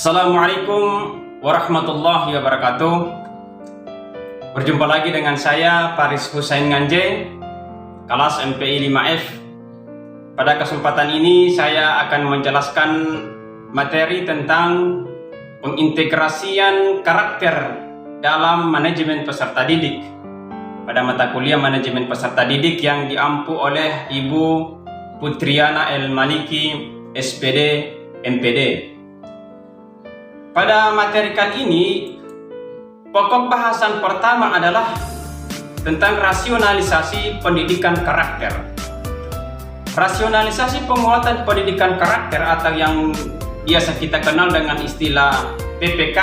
Assalamualaikum warahmatullahi wabarakatuh. Berjumpa lagi dengan saya Faris Hussein Nganje, kelas MPI 5F. Pada kesempatan ini saya akan menjelaskan materi tentang pengintegrasian karakter dalam manajemen peserta didik pada mata kuliah manajemen peserta didik yang diampu oleh Ibu Putriana El Maliki, SPD, MPD. Pada materi kali ini, pokok bahasan pertama adalah tentang rasionalisasi pendidikan karakter. Rasionalisasi penguatan pendidikan karakter atau yang biasa kita kenal dengan istilah PPK,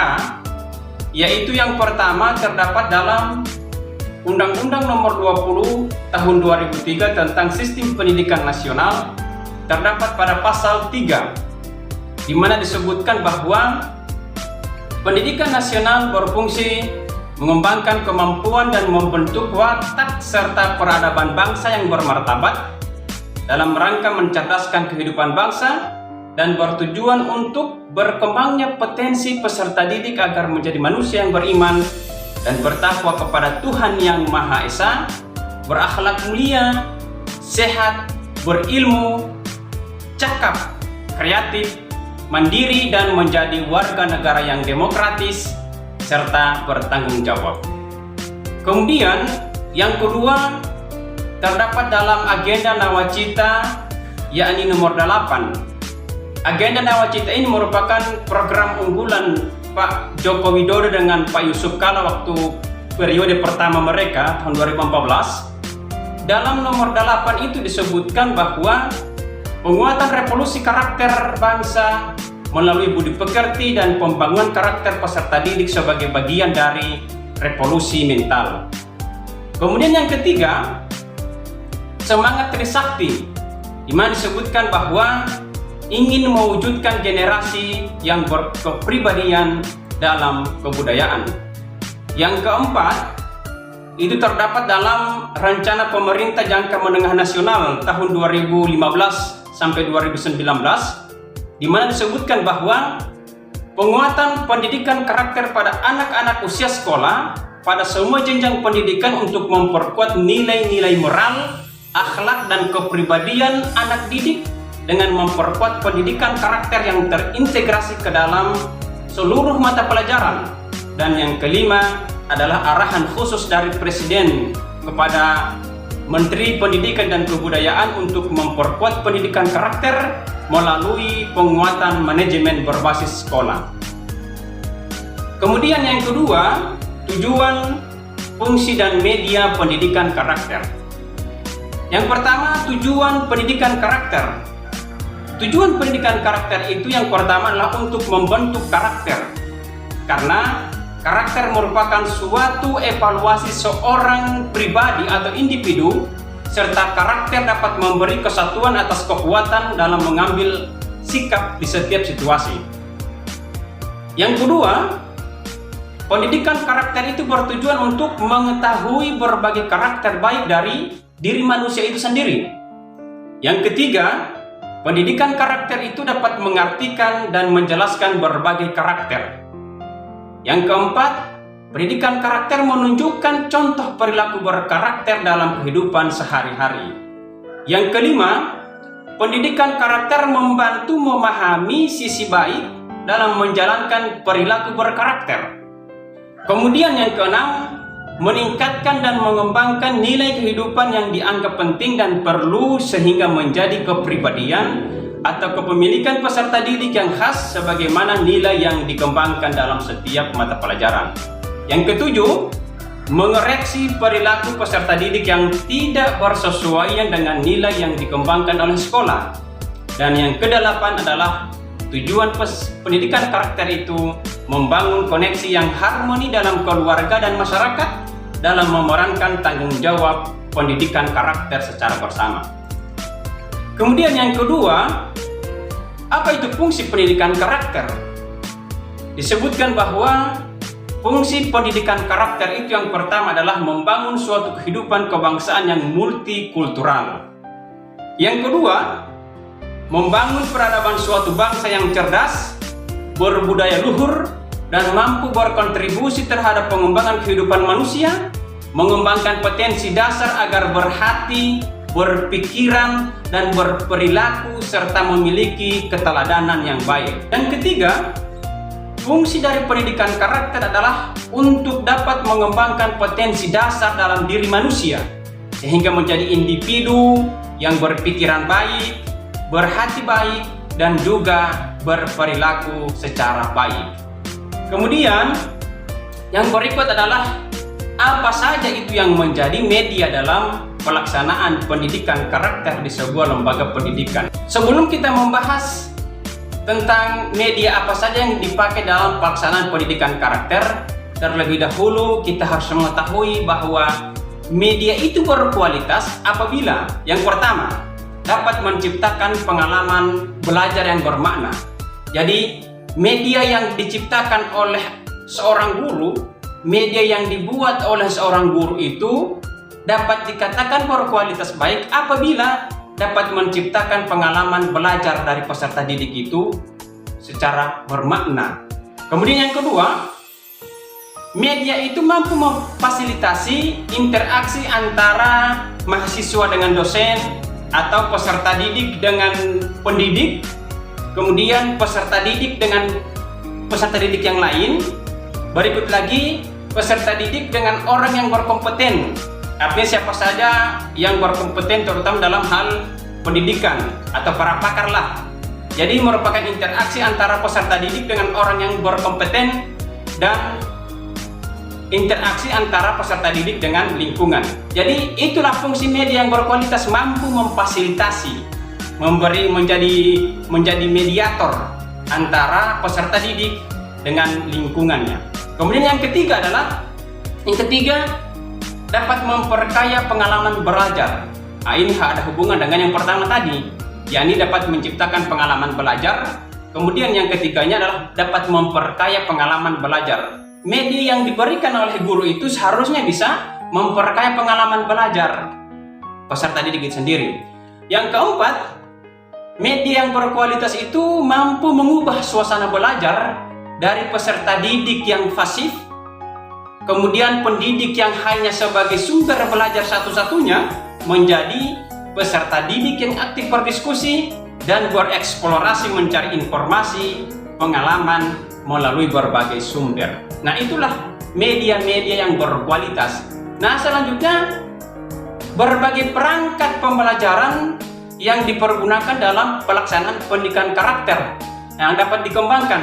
yaitu yang pertama terdapat dalam Undang-Undang Nomor 20 Tahun 2003 tentang Sistem Pendidikan Nasional, terdapat pada pasal 3, di mana disebutkan bahwa pendidikan nasional berfungsi mengembangkan kemampuan dan membentuk watak serta peradaban bangsa yang bermartabat dalam rangka mencerdaskan kehidupan bangsa dan bertujuan untuk berkembangnya potensi peserta didik agar menjadi manusia yang beriman dan bertakwa kepada Tuhan Yang Maha Esa, berakhlak mulia, sehat, berilmu, cakap, kreatif, mandiri, dan menjadi warga negara yang demokratis serta bertanggung jawab. Kemudian yang kedua terdapat dalam agenda Nawacita, yakni nomor 8. Agenda Nawacita ini merupakan program unggulan Pak Joko Widodo dengan Pak Yusuf Kala waktu periode pertama mereka tahun 2014. Dalam nomor 8 itu disebutkan bahwa penguatan revolusi karakter bangsa melalui budi pekerti dan pembangunan karakter peserta didik sebagai bagian dari revolusi mental. Kemudian yang ketiga, semangat Trisakti, di mana disebutkan bahwa ingin mewujudkan generasi yang berkepribadian dalam kebudayaan. Yang keempat, itu terdapat dalam rencana pemerintah jangka menengah nasional tahun 2015 sampai 2019, di mana disebutkan bahwa penguatan pendidikan karakter pada anak-anak usia sekolah pada semua jenjang pendidikan untuk memperkuat nilai-nilai moral, akhlak, dan kepribadian anak didik dengan memperkuat pendidikan karakter yang terintegrasi ke dalam seluruh mata pelajaran. Dan yang kelima adalah arahan khusus dari Presiden kepada Menteri Pendidikan dan Kebudayaan untuk memperkuat pendidikan karakter melalui penguatan manajemen berbasis sekolah. Kemudian yang kedua, tujuan, fungsi, dan media pendidikan karakter. Yang pertama, tujuan pendidikan karakter. Tujuan pendidikan karakter itu yang pertama adalah untuk membentuk karakter, karena karakter merupakan suatu evaluasi seorang pribadi atau individu, serta karakter dapat memberi kesatuan atas kekuatan dalam mengambil sikap di setiap situasi. Yang kedua, pendidikan karakter itu bertujuan untuk mengetahui berbagai karakter baik dari diri manusia itu sendiri. Yang ketiga, pendidikan karakter itu dapat mengartikan dan menjelaskan berbagai karakter. Yang keempat, pendidikan karakter menunjukkan contoh perilaku berkarakter dalam kehidupan sehari-hari. Yang kelima, pendidikan karakter membantu memahami sisi baik dalam menjalankan perilaku berkarakter. Kemudian yang keenam, meningkatkan dan mengembangkan nilai kehidupan yang dianggap penting dan perlu sehingga menjadi kepribadian atau kepemilikan peserta didik yang khas sebagaimana nilai yang dikembangkan dalam setiap mata pelajaran. Yang ketujuh, mengoreksi perilaku peserta didik yang tidak bersesuaian dengan nilai yang dikembangkan oleh sekolah. Dan yang kedelapan adalah tujuan pendidikan karakter itu membangun koneksi yang harmoni dalam keluarga dan masyarakat dalam memerankan tanggung jawab pendidikan karakter secara bersama. Kemudian yang kedua, apa itu fungsi pendidikan karakter? Disebutkan bahwa fungsi pendidikan karakter itu yang pertama adalah membangun suatu kehidupan kebangsaan yang multikultural. Yang kedua, membangun peradaban suatu bangsa yang cerdas, berbudaya luhur, dan mampu berkontribusi terhadap pengembangan kehidupan manusia, mengembangkan potensi dasar agar berhati, berpikiran, dan berperilaku serta memiliki keteladanan yang baik. Dan ketiga, fungsi dari pendidikan karakter adalah untuk dapat mengembangkan potensi dasar dalam diri manusia sehingga menjadi individu yang berpikiran baik, berhati baik, dan juga berperilaku secara baik. Kemudian yang berikut adalah apa saja itu yang menjadi media dalam pelaksanaan pendidikan karakter di sebuah lembaga pendidikan. Sebelum kita membahas tentang media apa saja yang dipakai dalam pelaksanaan pendidikan karakter, terlebih dahulu kita harus mengetahui bahwa media itu berkualitas apabila yang pertama dapat menciptakan pengalaman belajar yang bermakna. Jadi media yang diciptakan oleh seorang guru, media yang dibuat oleh seorang guru itu dapat dikatakan berkualitas baik apabila dapat menciptakan pengalaman belajar dari peserta didik itu secara bermakna. Kemudian yang kedua, media itu mampu memfasilitasi interaksi antara mahasiswa dengan dosen atau peserta didik dengan pendidik, kemudian peserta didik dengan peserta didik yang lain, berikut lagi peserta didik dengan orang yang berkompeten. Artinya siapa saja yang berkompeten terutama dalam hal pendidikan atau para pakar lah. Jadi merupakan interaksi antara peserta didik dengan orang yang berkompeten dan interaksi antara peserta didik dengan lingkungan. Jadi itulah fungsi media yang berkualitas, mampu memfasilitasi, menjadi mediator antara peserta didik dengan lingkungannya. Kemudian yang ketiga dapat memperkaya pengalaman belajar. Nah, ini ada hubungan dengan yang pertama tadi, yakni dapat menciptakan pengalaman belajar. Kemudian yang ketiganya adalah dapat memperkaya pengalaman belajar. Media yang diberikan oleh guru itu seharusnya bisa memperkaya pengalaman belajar peserta didik itu sendiri. Yang keempat, media yang berkualitas itu mampu mengubah suasana belajar dari peserta didik yang pasif, kemudian pendidik yang hanya sebagai sumber belajar satu-satunya, menjadi peserta didik yang aktif berdiskusi dan bereksplorasi mencari informasi, pengalaman melalui berbagai sumber. Nah, itulah media-media yang berkualitas. Nah, selanjutnya berbagai perangkat pembelajaran yang dipergunakan dalam pelaksanaan pendidikan karakter yang dapat dikembangkan.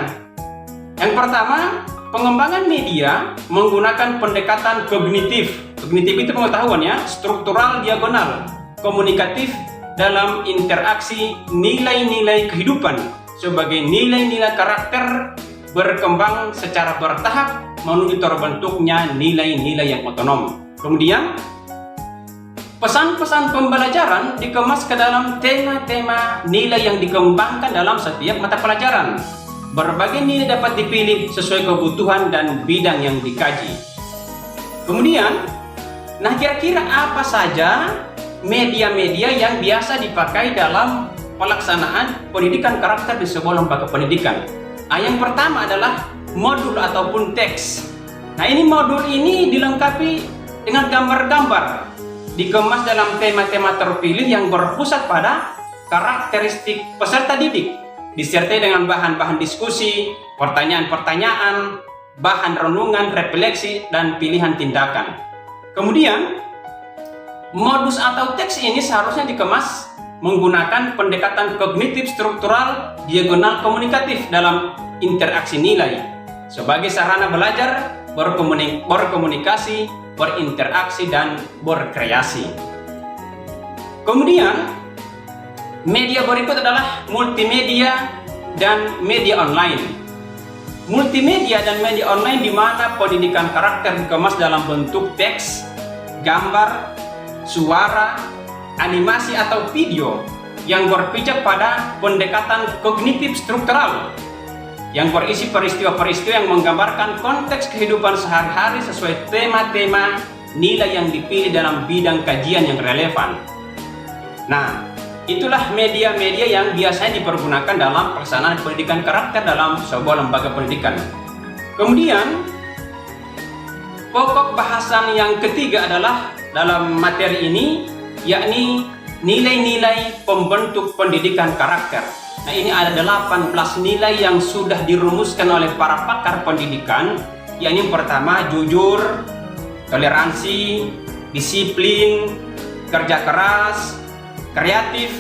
Yang pertama, pengembangan media menggunakan pendekatan kognitif. Kognitif itu pengetahuan ya, struktural, diagonal, komunikatif dalam interaksi nilai-nilai kehidupan sebagai nilai-nilai karakter berkembang secara bertahap menuju terbentuknya nilai-nilai yang otonom. Kemudian pesan-pesan pembelajaran dikemas ke dalam tema-tema nilai yang dikembangkan dalam setiap mata pelajaran. Berbagai nilai dapat dipilih sesuai kebutuhan dan bidang yang dikaji. Kemudian, nah kira-kira apa saja media-media yang biasa dipakai dalam pelaksanaan pendidikan karakter di sebuah lembaga pendidikan? Nah, yang pertama adalah modul ataupun teks. Nah, modul ini dilengkapi dengan gambar-gambar, dikemas dalam tema-tema terpilih yang berpusat pada karakteristik peserta didik, disertai dengan bahan-bahan diskusi, pertanyaan-pertanyaan, bahan renungan, refleksi, dan pilihan tindakan. Kemudian, modus atau teks ini seharusnya dikemas menggunakan pendekatan kognitif, struktural, diagonal, komunikatif dalam interaksi nilai sebagai sarana belajar, berkomunikasi, berinteraksi, dan berkreasi. Kemudian, media berikut adalah multimedia dan media online. Multimedia dan media online di mana pendidikan karakter dikemas dalam bentuk teks, gambar, suara, animasi atau video yang berpijak pada pendekatan kognitif struktural yang berisi peristiwa-peristiwa yang menggambarkan konteks kehidupan sehari-hari sesuai tema-tema nilai yang dipilih dalam bidang kajian yang relevan. Nah, Itulah media-media yang biasanya dipergunakan dalam pelaksanaan pendidikan karakter dalam sebuah lembaga pendidikan. Kemudian, pokok bahasan yang ketiga adalah dalam materi ini, yakni nilai-nilai pembentuk pendidikan karakter. Nah, ini ada 18 nilai yang sudah dirumuskan oleh para pakar pendidikan, yakni yang pertama jujur, toleransi, disiplin, kerja keras, kreatif,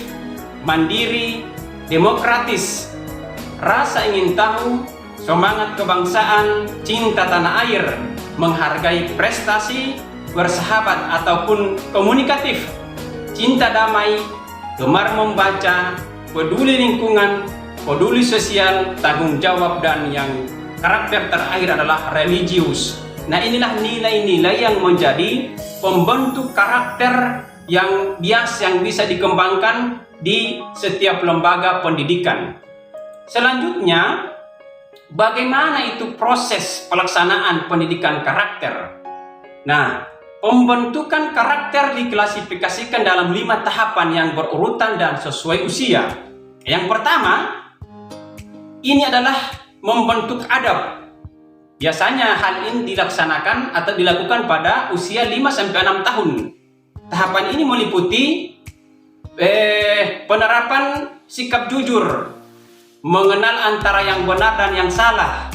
mandiri, demokratis, rasa ingin tahu, semangat kebangsaan, cinta tanah air, menghargai prestasi, bersahabat ataupun komunikatif, cinta damai, gemar membaca, peduli lingkungan, peduli sosial, tanggung jawab, dan yang karakter terakhir adalah religius. Nah, inilah nilai-nilai yang menjadi pembentuk karakter yang bisa dikembangkan di setiap lembaga pendidikan. Selanjutnya, bagaimana itu proses pelaksanaan pendidikan karakter? Nah, pembentukan karakter diklasifikasikan dalam 5 tahapan yang berurutan dan sesuai usia. Yang pertama, ini adalah membentuk adab. Biasanya hal ini dilaksanakan atau dilakukan pada usia 5-6 tahun. Tahapan ini meliputi penerapan sikap jujur, mengenal antara yang benar dan yang salah,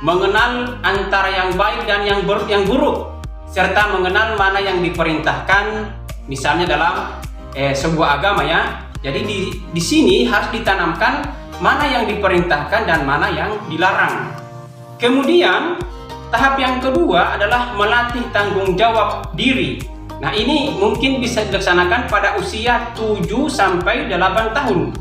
mengenal antara yang baik dan yang buruk, serta mengenal mana yang diperintahkan, misalnya dalam sebuah agama ya. Jadi di sini harus ditanamkan mana yang diperintahkan dan mana yang dilarang. Kemudian tahap yang kedua adalah melatih tanggung jawab diri. Nah, ini mungkin bisa dilaksanakan pada usia 7-8 tahun.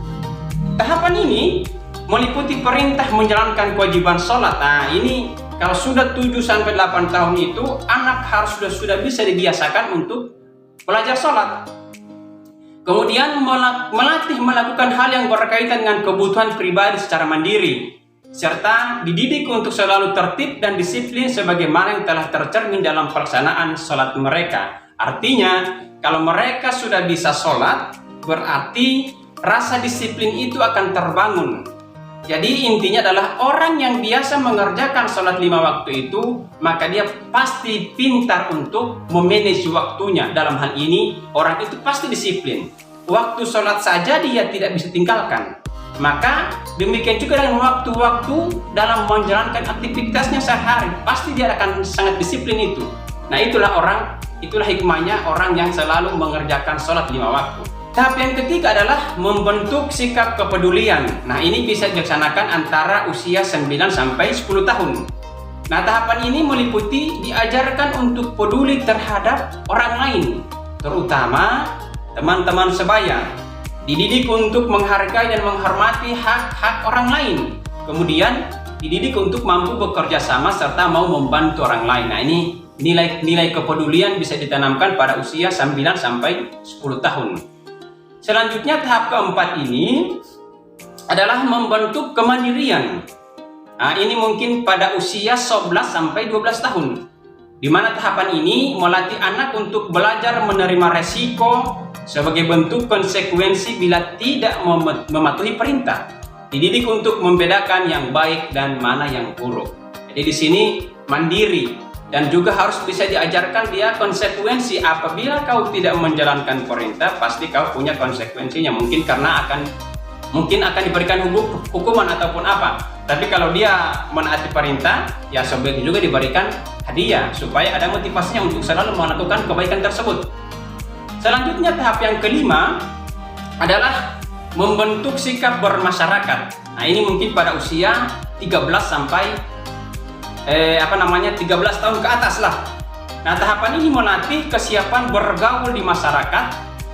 Tahapan ini meliputi perintah menjalankan kewajiban sholat. Nah, ini kalau sudah 7-8 tahun itu anak harus sudah bisa dibiasakan untuk belajar sholat. Kemudian melatih melakukan hal yang berkaitan dengan kebutuhan pribadi secara mandiri, serta dididik untuk selalu tertib dan disiplin sebagaimana yang telah tercermin dalam pelaksanaan sholat mereka. Artinya, kalau mereka sudah bisa sholat, berarti rasa disiplin itu akan terbangun. Jadi intinya adalah orang yang biasa mengerjakan sholat 5 waktu itu, maka dia pasti pintar untuk memanage waktunya. Dalam hal ini, orang itu pasti disiplin. Waktu sholat saja dia tidak bisa tinggalkan. Maka demikian juga dengan waktu-waktu dalam menjalankan aktivitasnya sehari, pasti dia akan sangat disiplin itu. Nah, itulah hikmahnya orang yang selalu mengerjakan sholat 5 waktu. Tahap yang ketiga adalah membentuk sikap kepedulian. Nah, ini bisa dilaksanakan antara usia 9-10 tahun. Nah, tahapan ini meliputi diajarkan untuk peduli terhadap orang lain, terutama teman-teman sebaya. Dididik untuk menghargai dan menghormati hak-hak orang lain. Kemudian dididik untuk mampu bekerja sama serta mau membantu orang lain. Nah, ini nilai kepedulian bisa ditanamkan pada usia 9-10 tahun. Selanjutnya tahap keempat ini adalah membentuk kemandirian. Nah, ini mungkin pada usia 11-12 tahun. Di mana tahapan ini melatih anak untuk belajar menerima resiko sebagai bentuk konsekuensi bila tidak mematuhi perintah. Dididik untuk membedakan yang baik dan mana yang buruk. Jadi di sini mandiri. Dan juga harus bisa diajarkan dia konsekuensi apabila kau tidak menjalankan perintah, pasti kau punya konsekuensinya. Mungkin akan diberikan hukuman ataupun apa. Tapi kalau dia menaati perintah, ya sebaiknya juga diberikan hadiah supaya ada motivasinya untuk selalu melakukan kebaikan tersebut. Selanjutnya tahap yang kelima adalah membentuk sikap bermasyarakat. Nah, ini mungkin pada usia 13 tahun ke atas lah. Nah, tahapan ini melatih kesiapan bergaul di masyarakat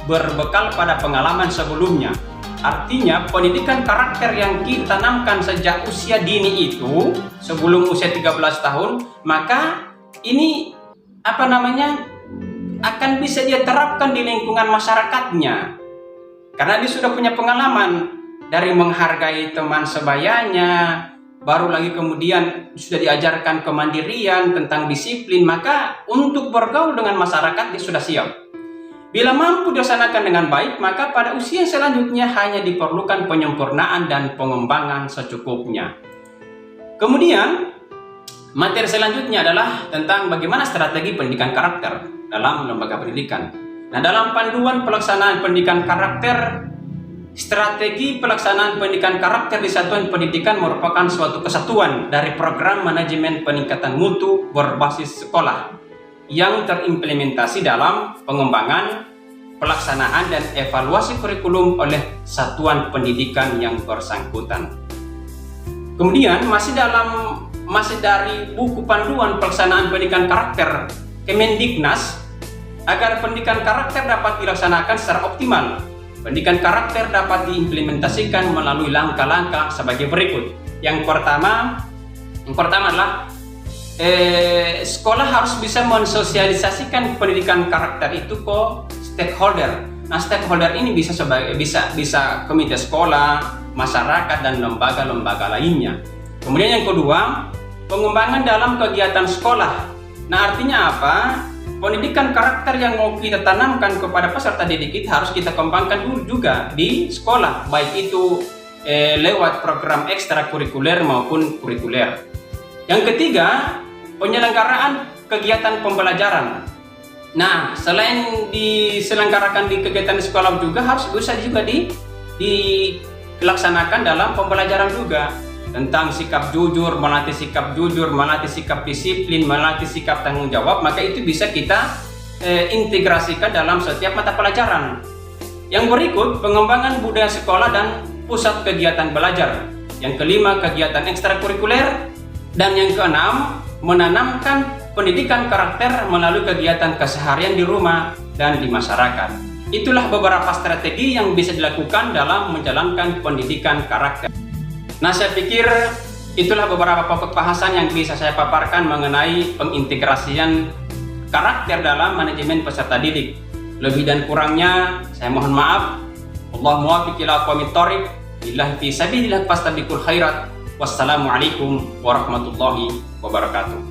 berbekal pada pengalaman sebelumnya. Artinya, pendidikan karakter yang kita tanamkan sejak usia dini itu, sebelum usia 13 tahun, maka ini akan bisa dia terapkan di lingkungan masyarakatnya. Karena dia sudah punya pengalaman dari menghargai teman sebayanya, baru lagi kemudian sudah diajarkan kemandirian tentang disiplin, maka untuk bergaul dengan masyarakat dia sudah siap. Bila mampu dilaksanakan dengan baik, maka pada usia selanjutnya hanya diperlukan penyempurnaan dan pengembangan secukupnya. Kemudian, materi selanjutnya adalah tentang bagaimana strategi pendidikan karakter dalam lembaga pendidikan. Nah, dalam panduan pelaksanaan pendidikan karakter, strategi pelaksanaan pendidikan karakter di satuan pendidikan merupakan suatu kesatuan dari program manajemen peningkatan mutu berbasis sekolah yang terimplementasi dalam pengembangan, pelaksanaan, dan evaluasi kurikulum oleh satuan pendidikan yang bersangkutan. Kemudian masih dari buku panduan pelaksanaan pendidikan karakter Kemendiknas, agar pendidikan karakter dapat dilaksanakan secara optimal, pendidikan karakter dapat diimplementasikan melalui langkah-langkah sebagai berikut. Yang pertama adalah sekolah harus bisa mensosialisasikan pendidikan karakter itu ke stakeholder. Nah, stakeholder ini bisa komite sekolah, masyarakat, dan lembaga-lembaga lainnya. Kemudian yang kedua, pengembangan dalam kegiatan sekolah. Nah, artinya apa? Pendidikan karakter yang mau kita tanamkan kepada peserta didik harus kita kembangkan dulu juga di sekolah, baik itu lewat program ekstrakurikuler maupun kurikuler. Yang ketiga, penyelenggaraan kegiatan pembelajaran. Nah, selain diselenggarakan di kegiatan di sekolah juga harus bisa juga dilaksanakan dalam pembelajaran juga, tentang sikap jujur, melatih sikap disiplin, melatih sikap tanggung jawab. Maka itu bisa kita integrasikan dalam setiap mata pelajaran. Yang berikut, pengembangan budaya sekolah dan pusat kegiatan belajar. Yang kelima, kegiatan ekstrakurikuler. Dan yang keenam, menanamkan pendidikan karakter melalui kegiatan keseharian di rumah dan di masyarakat. Itulah beberapa strategi yang bisa dilakukan dalam menjalankan pendidikan karakter. Nah, saya pikir itulah beberapa pokok bahasan yang bisa saya paparkan mengenai pengintegrasian karakter dalam manajemen peserta didik. Lebih dan kurangnya saya mohon maaf. Allahu muwaffiq ila aqwamit thoriq. Billahi fi sabilillah fastabiqul khairat. Wassalamualaikum warahmatullahi wabarakatuh.